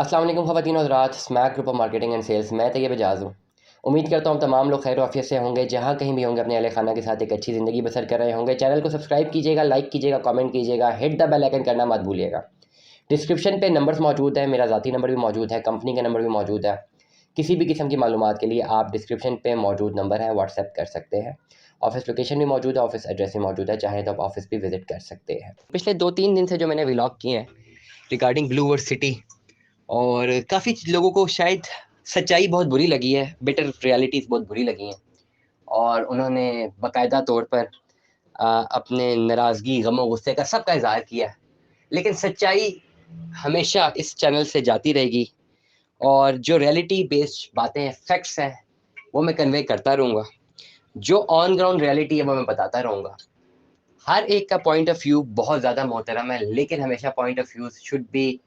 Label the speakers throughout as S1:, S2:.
S1: अस्सलाम वालेकुम ख़वातीन और हज़रात, Smack group of marketing and sales. मैं तैयब एजाज़ हूँ। उम्मीद करता हूँ तमाम लोग खैर आफियत से होंगे, जहाँ कहीं भी होंगे अपने अहले खाना के साथ एक अच्छी ज़िंदगी बसर कर रहे होंगे। चैनल को सब्सक्राइब कीजिएगा, लाइक कीजिएगा, कमेंट कीजिएगा, हिट द बेल आइकन करना मत भूलिएगा। डिस्क्रिप्शन पे नंबर्स मौजूद है, मेरा ज़ाती नंबर भी मौजूद है, कंपनी का नंबर भी मौजूद है। किसी भी किस्म की मालूमात के लिए आप डिस्क्रिप्शन पे मौजूद नंबर है व्हाट्सएप कर सकते हैं। ऑफिस लोकेशन भी मौजूद है, ऑफिस एड्रेस भी मौजूद है, चाहे तो आप ऑफिस भी विजिट कर सकते हैं। पिछले 2-3 दिन से जो मैंने व्लॉग किए हैं रिगार्डिंग ब्लू वर्ड सिटी, और काफ़ी लोगों को शायद सच्चाई बहुत बुरी लगी है, बिटर रियलिटीज़ बहुत बुरी लगी हैं, और उन्होंने बाकायदा तौर पर अपने नाराज़गी, गम और गुस्से का सबका इज़हार किया है। लेकिन सच्चाई हमेशा इस चैनल से जाती रहेगी, और जो रियलिटी बेस्ड बातें हैं, फैक्ट्स हैं, वो मैं कन्वे करता रहूँगा। जो ऑन ग्राउंड रियलिटी है वो मैं बताता रहूँगा। हर एक का पॉइंट ऑफ व्यू बहुत ज़्यादा मोहतरम है, लेकिन हमेशा point of view should be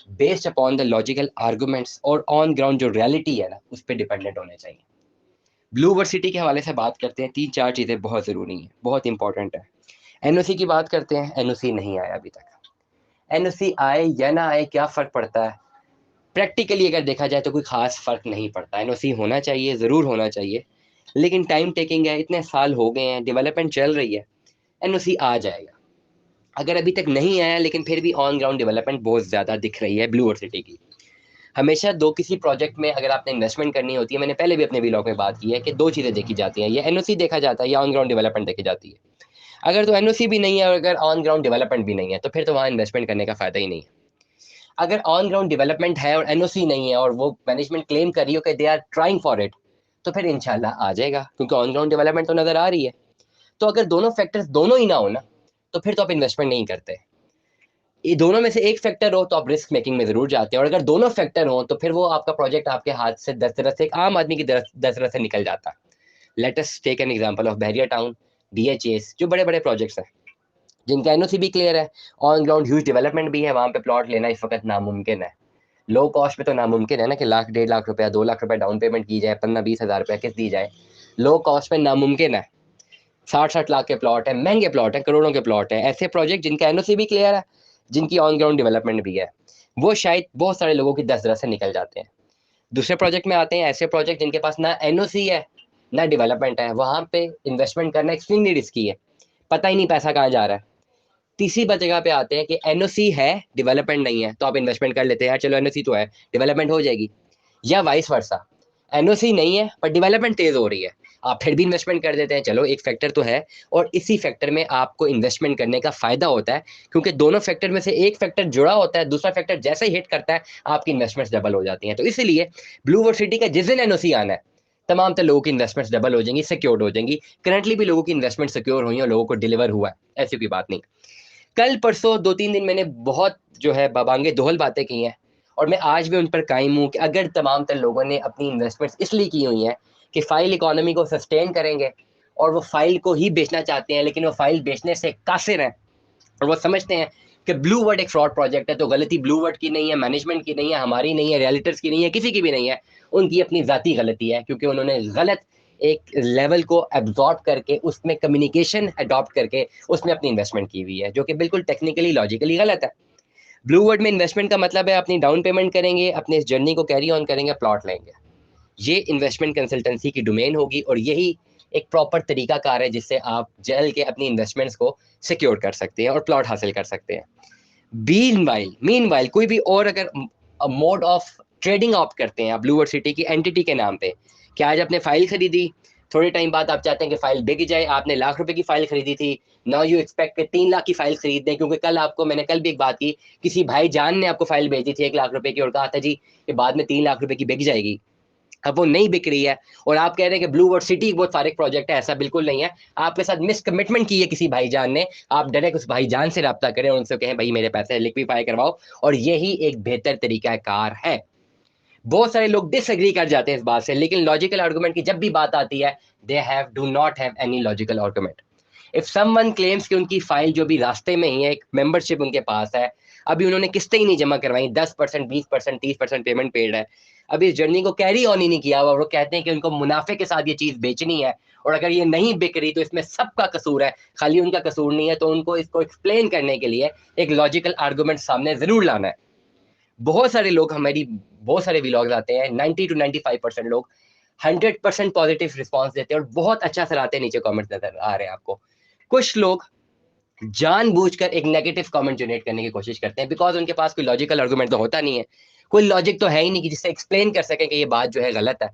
S1: based upon the logical arguments, और ऑन ग्राउंड जो रियलिटी है ना, उस पे डिपेंडेंट होने चाहिए। ब्लू वर्सिटी के हवाले से बात करते हैं। 3-4 चीज़ें बहुत ज़रूरी हैं, बहुत इंपॉर्टेंट है। एनओसी की बात करते हैं। एनओसी नहीं आया अभी तक। एनओसी आए या ना आए, क्या फ़र्क पड़ता है? प्रैक्टिकली अगर देखा जाए तो कोई ख़ास फ़र्क नहीं पड़ता। एनओसी होना चाहिए, ज़रूर होना चाहिए, लेकिन टाइम टेकिंग है, इतने साल हो गए हैं, डेवलपमेंट चल रही है, एनओसी आ जाएगा। अगर अभी तक नहीं आया, लेकिन फिर भी ऑन ग्राउंड डेवलपमेंट बहुत ज़्यादा दिख रही है ब्लू वर्सिटी की। हमेशा दो किसी प्रोजेक्ट में अगर आपने इन्वेस्टमेंट करनी होती है, मैंने पहले भी अपने व्लॉग में बात की है कि दो चीज़ें देखी जाती हैं, या एनओसी देखा जाता है या ऑन ग्राउंड डेवलपमेंट देखी जाती है। अगर तो एनओसी भी नहीं है और अगर ऑन ग्राउंड डेवलपमेंट भी नहीं है, तो फिर तो वहाँ इन्वेस्टमेंट करने का फ़ायदा ही नहीं है। अगर ऑन ग्राउंड डेवलपमेंट है और एनओसी नहीं है, और वो मैनेजमेंट क्लेम कर रही हो कि they are trying for it, तो फिर इंशाल्लाह आ जाएगा, क्योंकि ऑन ग्राउंड डेवलपमेंट तो नज़र आ रही है। तो अगर दोनों फैक्टर्स दोनों ही ना हो ना, तो फिर तो आप इन्वेस्टमेंट नहीं करते। ये दोनों में से एक फैक्टर हो तो आप रिस्क मेकिंग में ज़रूर जाते हैं, और अगर दोनों फैक्टर हो तो फिर वो आपका प्रोजेक्ट आपके हाथ से दस्तरस से, एक आम आदमी की दस्तरस से निकल जाता है। Let us take an example of Bahria Town, DHS, जो बड़े-बड़े प्रोजेक्ट्स हैं, जिनका एनओसी भी क्लियर है, ऑन ग्राउंड ह्यूज डेवलपमेंट भी है, वहाँ पे प्लॉट लेना इस वक़्त नामुमकिन है। लो कॉस्ट पे तो नामुमकिन है ना कि लाख, 1.5 लाख रुपया, 2 लाख रुपया डाउन पेमेंट की जाए, 15-20 हज़ार रुपया किस्त दी जाए। लो कॉस्ट पे नामुमकिन है। 60-60 लाख के प्लॉट हैं, महँगे प्लॉट हैं, करोड़ों के प्लॉट हैं। ऐसे प्रोजेक्ट जिनका एनओसी भी क्लियर है, जिनकी ऑन ग्राउंड डेवलपमेंट भी है, वो शायद बहुत सारे लोगों की दस-दस से निकल जाते हैं। दूसरे प्रोजेक्ट में आते हैं ऐसे प्रोजेक्ट जिनके पास ना एनओसी है, ना डेवलपमेंट है। वहाँ पे इन्वेस्टमेंट करना एक्सट्रीमली रिस्की है। पता ही नहीं पैसा कहाँ जा रहा है। तीसरी जगह पे आते हैं कि एनओसी है, डेवलपमेंट नहीं है, तो आप इन्वेस्टमेंट कर लेते हैं, यार चलो एनओसी तो है, डेवलपमेंट हो जाएगी। या वाइस वर्सा, एनओसी नहीं है पर डेवलपमेंट तेज हो रही है, आप फिर भी इन्वेस्टमेंट कर देते हैं। चलो एक फैक्टर तो है, और इसी फैक्टर में आपको इन्वेस्टमेंट करने का फायदा होता है, क्योंकि दोनों फैक्टर में से एक फैक्टर जुड़ा होता है, दूसरा फैक्टर जैसे ही हिट करता है, आपकी इन्वेस्टमेंट्स डबल हो जाती हैं। तो इसीलिए ब्लू वर्ल्ड सिटी का जिस दिन एनओसी आना है, तमाम तो लोगों की इन्वेस्टमेंट्स डबल हो जाएंगी, सिक्योर्ड हो जाएंगी। करंटली भी लोगों की इन्वेस्टमेंट सिक्योर हुई है और लोगों को डिलीवर हुआ है, ऐसी कोई बात नहीं। कल परसों 2-3 दिन मैंने बहुत जो है बबांगे दोहल बातें की हैं, और मैं आज भी उन पर कायम हूँ कि अगर तमाम तर लोगों ने अपनी इन्वेस्टमेंट्स इसलिए की हुई हैं कि फ़ाइल इकोनॉमी को सस्टेन करेंगे, और वो फ़ाइल को ही बेचना चाहते हैं, लेकिन वो फ़ाइल बेचने से कासिर हैं, और वो समझते हैं कि ब्लू वर्ड एक फ्रॉड प्रोजेक्ट है, तो गलती ब्लू वर्ड की नहीं है, मैनेजमेंट की नहीं है, हमारी नहीं है, रियलिटर्स की नहीं है, किसी की भी नहीं है। उनकी अपनी ज़ाती गलती है, क्योंकि उन्होंने गलत एक लेवल को एब्जॉर्ब करके उसमें कम्युनिकेशन अडॉप्ट करके उसमें अपनी इन्वेस्टमेंट की हुई है, जो कि बिल्कुल टेक्निकली लॉजिकली गलत है। ब्लू वर्ड में इन्वेस्टमेंट का मतलब है अपनी डाउन पेमेंट करेंगे, अपने इस जर्नी को कैरी ऑन करेंगे, प्लॉट लेंगे। ये इन्वेस्टमेंट कंसल्टेंसी की डोमेन होगी, और यही एक प्रॉपर तरीका कार है जिससे आप जल के अपनी इन्वेस्टमेंट्स को सिक्योर कर सकते हैं और प्लॉट हासिल कर सकते हैं। मीनवाइल कोई भी और अगर मोड ऑफ ट्रेडिंग ऑप्ट करते हैं आप ब्लू वर्ल्ड सिटी की एंटिटी के नाम पे, कि आज आपने फाइल खरीदी, थोड़े टाइम बाद आप चाहते हैं कि फाइल बिक जाए, आपने लाख रुपए की फाइल खरीदी थी, नाउ यू एक्सपेक्ट कि 3 लाख की फाइल खरीद दें, क्योंकि कल आपको, मैंने कल भी एक बात की, किसी भाईजान ने आपको फाइल भेजी थी 1 लाख रुपए की, और कहा था जी कि बाद में 3 लाख रुपए की बिक जाएगी। अब वो नहीं बिक रही है, और आप कह रहे हैं कि ब्लू वर्ल्ड सिटी बहुत फारिग प्रोजेक्ट है। ऐसा बिल्कुल नहीं है। आपके साथ मिस कमिटमेंट की है किसी भाईजान ने। आप डायरेक्ट उस भाईजान से रब्ता करें और उनसे कहें भाई मेरे पैसे लिक्विफाई करवाओ, और यही एक बेहतर तरीका कार है। बहुत सारे लोग डिसएग्री कर जाते हैं इस बात से, लेकिन लॉजिकल आर्गुमेंट की जब भी बात आती है, they have do not have any logical argument. If someone claims कि उनकी फाइल जो भी रास्ते में ही है, एक मेंबरशिप उनके पास है, अभी उन्होंने किस्तें ही नहीं जमा करवाई, 10%, 20%, 30% पेमेंट पेड है, अभी इस जर्नी को कैरी ऑन ही नहीं किया हुआ, वो कहते हैं कि उनको मुनाफे के साथ ये चीज बेचनी है, और अगर ये नहीं बिक रही तो इसमें सबका कसूर है, खाली उनका कसूर नहीं है, तो उनको इसको एक्सप्लेन करने के लिए एक लॉजिकल आर्गुमेंट सामने जरूर लाना है। बहुत सारे लोग हमारी बहुत सारे व्लॉग्स आते हैं, 90 to 95% लोग 100% पॉजिटिव रिस्पॉन्स देते हैं और बहुत अच्छा चलाते हैं, नीचे कमेंट्स नजर आ रहे हैं आपको। कुछ लोग जानबूझकर एक नेगेटिव कमेंट जनरेट करने की कोशिश करते हैं, बिकॉज उनके पास कोई लॉजिकल आर्गुमेंट तो होता नहीं है, कोई लॉजिक तो है ही नहीं कि जिससे एक्सप्लेन कर सकें कि ये बात जो है गलत है।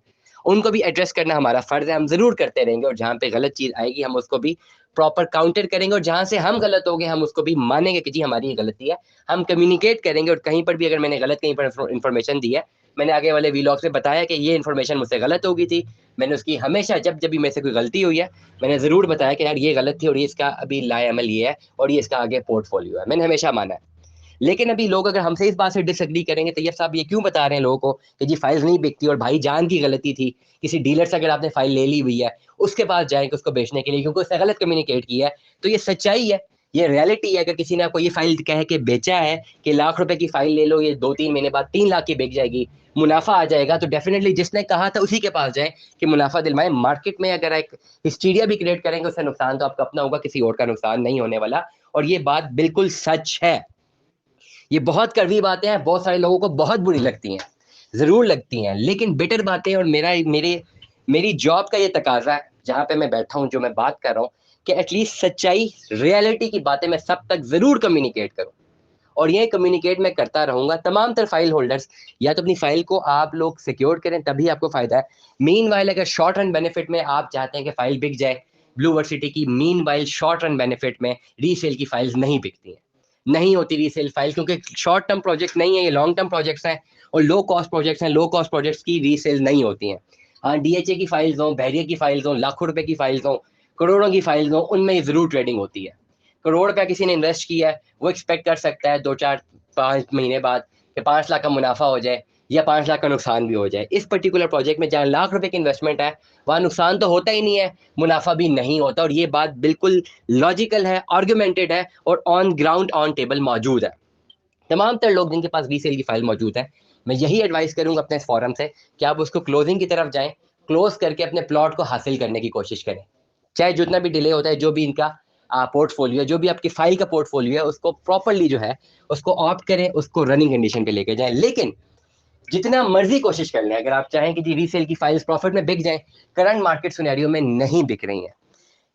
S1: उनको भी एड्रेस करना हमारा फर्ज है, हम जरूर करते रहेंगे, और जहां पे गलत चीज आएगी हम उसको भी प्रॉपर काउंटर करेंगे, और जहां से हम गलत हो गए हम उसको भी मानेंगे कि जी हमारी ये गलती है, हम कम्युनिकेट करेंगे। और कहीं पर भी अगर मैंने गलत कहीं पर इन्फॉर्मेशन दी है, मैंने आगे वाले वीलॉग से बताया कि ये इन्फॉर्मेशन मुझसे गलत हो गई थी, मैंने उसकी हमेशा जब जब भी मेरे से कोई गलती हुई है, मैंने ज़रूर बताया कि यार ये गलत थी और ये इसका अभी लाएअमल ये है और ये इसका आगे पोर्टफोलियो है, मैंने हमेशा माना है। लेकिन अभी लोग अगर हमसे इस बात से डिसएग्री करेंगे, तैयब साहब ये क्यों बता रहे हैं लोगों को कि जी फाइल्स नहीं बिकती, और भाई जान की गलती थी, किसी डीलर से अगर आपने फाइल ले ली हुई है, उसके पास जाएंगे उसको बेचने के लिए क्योंकि उसने गलत कम्युनिकेट किया है, तो ये सच्चाई है, ये रियलिटी है। अगर किसी ने आपको ये फाइल कह के बेचा है कि लाख रुपए की फाइल ले लो, ये 2-3 महीने बाद 3 लाख की बिक जाएगी, मुनाफा आ जाएगा, तो डेफिनेटली जिसने कहा था उसी के पास जाए कि मुनाफा दिलवाएं। मार्केट में अगर एक हिस्टीरिया भी क्रिएट करेंगे, उससे नुकसान तो आपका अपना होगा, किसी और का नुकसान नहीं होने वाला, और ये बात बिल्कुल सच है। ये बहुत कड़वी बातें हैं, बहुत सारे लोगों को बहुत बुरी लगती हैं, ज़रूर लगती हैं, लेकिन बेटर बातें, और मेरी जॉब का ये तकाजा है जहाँ पे मैं बैठा हूँ, जो मैं बात कर रहा हूँ, कि एटलीस्ट सच्चाई, रियलिटी की बातें मैं सब तक ज़रूर कम्युनिकेट करूँ, और ये कम्युनिकेट मैं करता रहूंगा। तमाम तर फाइल होल्डर्स, या तो अपनी फाइल को आप लोग सिक्योर करें, तभी आपको फायदा है। मीन वाइल अगर शॉर्ट रन बेनिफिट में आप चाहते हैं कि फाइल बिक जाए ब्लू वर्सिटी की, mean while short run benefit में रीसेल की फाइल्स नहीं बिकती हैं, नहीं होती रीसेल फाइल, क्योंकि शॉर्ट टर्म प्रोजेक्ट नहीं है, ये लॉन्ग टर्म प्रोजेक्ट्स हैं, और लो कॉस्ट प्रोजेक्ट्स हैं, लो कॉस्ट प्रोजेक्ट्स की रीसेल नहीं होती हैं। हाँ, डीएचए की फाइल्स हों, बैरियर की फाइल्स हों, लाखों रुपए की फाइल्स हों, करोड़ों की फाइल्स हों, उनमें जरूर ट्रेडिंग होती है। करोड़ रुपया किसी ने इन्वेस्ट किया है, वो एक्सपेक्ट कर सकता है 2-4-5 महीने बाद कि 5 लाख का मुनाफा हो जाए या 5 लाख का नुकसान भी हो जाए। इस पर्टिकुलर प्रोजेक्ट में जहाँ लाख रुपए की इन्वेस्टमेंट है, वहाँ नुकसान तो होता ही नहीं है, मुनाफा भी नहीं होता, और ये बात बिल्कुल लॉजिकल है, आर्गुमेंटेड है, और ऑन ग्राउंड ऑन टेबल मौजूद है। तमाम तर लोग जिनके पास रीसेल की फाइल मौजूद है, मैं यही एडवाइस करूंगा अपने इस फोरम से कि आप उसको क्लोजिंग की तरफ जाएं, क्लोज करके अपने प्लॉट को हासिल करने की कोशिश करें, चाहे जितना भी डिले होता है, जो भी इनका पोर्टफोलियो, जो भी आपकी फाइल का पोर्टफोलियो है, उसको प्रॉपरली जो है उसको ऑप्ट करें, उसको रनिंग कंडीशन पे लेके जाएं। लेकिन जितना मर्जी कोशिश कर लें, अगर आप चाहें कि जी रीसेल की फाइल्स प्रॉफिट में बिक जाएं, करंट मार्केट सिनेरियो में नहीं बिक रही हैं।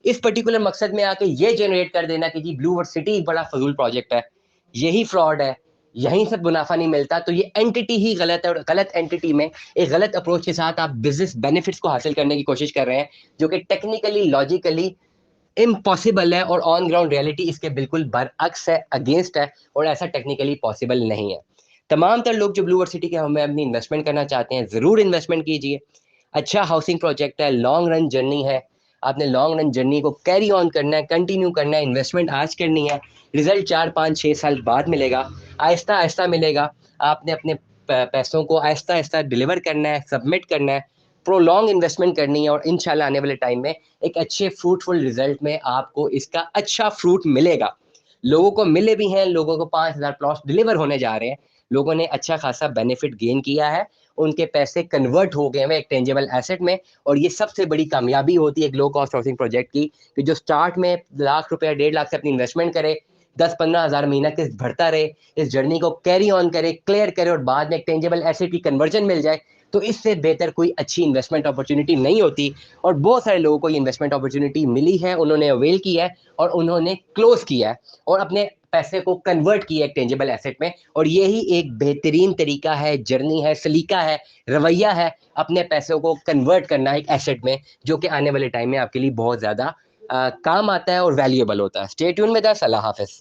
S1: इस पर्टिकुलर मकसद में आके ये जनरेट कर देना कि जी ब्लू वर्ड सिटी बड़ा फजूल प्रोजेक्ट है, यही फ्रॉड है, यहीं से मुनाफा नहीं मिलता, तो ये एंटिटी ही गलत है, और गलत एंटिटी में एक गलत अप्रोच के साथ आप बिजनेस बेनिफिट्स को हासिल करने की कोशिश कर रहे हैं, जो कि टेक्निकली लॉजिकली इम्पॉसिबल है, और ऑन ग्राउंड रियलिटी इसके बिल्कुल बरअक्स है, अगेंस्ट है, और ऐसा टेक्निकली पॉसिबल नहीं है। तमाम तर लोग जो ब्लू वर्सिटी के हमें अपनी इन्वेस्टमेंट करना चाहते हैं, ज़रूर इन्वेस्टमेंट कीजिए। अच्छा हाउसिंग प्रोजेक्ट है, लॉन्ग रन जर्नी है, आपने लॉन्ग रन जर्नी को कैरी ऑन करना है, कंटिन्यू करना है, इन्वेस्टमेंट आज करनी है, रिजल्ट 4-5-6 साल बाद मिलेगा, आहिस्ता आहिस्ता मिलेगा। आपने अपने पैसों को आहिस्ता आहिस्ता डिलीवर करना है, सबमिट करना है, प्रोलॉन्ग इन्वेस्टमेंट करनी है, और इंशाल्लाह आने वाले टाइम में एक अच्छे फ्रूटफुल रिजल्ट में आपको इसका अच्छा फ्रूट मिलेगा। लोगों को मिले भी हैं, लोगों को 5,000 प्लॉट्स डिलीवर होने जा रहे हैं, लोगों ने अच्छा खासा बेनिफिट गेन किया है, उनके पैसे कन्वर्ट हो गए हैं एक टेंजेबल एसेट में। और ये सबसे बड़ी कामयाबी होती है एक लो कॉस्ट हाउसिंग प्रोजेक्ट की, कि जो स्टार्ट में लाख रुपया 1.5 लाख से अपनी इन्वेस्टमेंट करे, 10-15 हज़ार महीना किस्त भरता रहे, इस जर्नी को कैरी ऑन करे, क्लियर करे, और बाद में एक टेंजेबल एसेट की कन्वर्जन मिल जाए, तो इससे बेहतर कोई अच्छी इन्वेस्टमेंट अपॉर्चुनिटी नहीं होती। और बहुत सारे लोगों को ये इन्वेस्टमेंट अपॉर्चुनिटी मिली है, उन्होंने अवेल किया है, और उन्होंने क्लोज किया है, और अपने पैसे को कन्वर्ट किया एक टेंजेबल एसेट में। और यही एक बेहतरीन तरीका है, जर्नी है, सलीका है, रवैया है, अपने पैसों को कन्वर्ट करना एक एसेट में, जो कि आने वाले टाइम में आपके लिए बहुत ज़्यादा काम आता है और वैल्यूएबल होता है। स्टे ट्यून में दा, सलाह हाफिज़।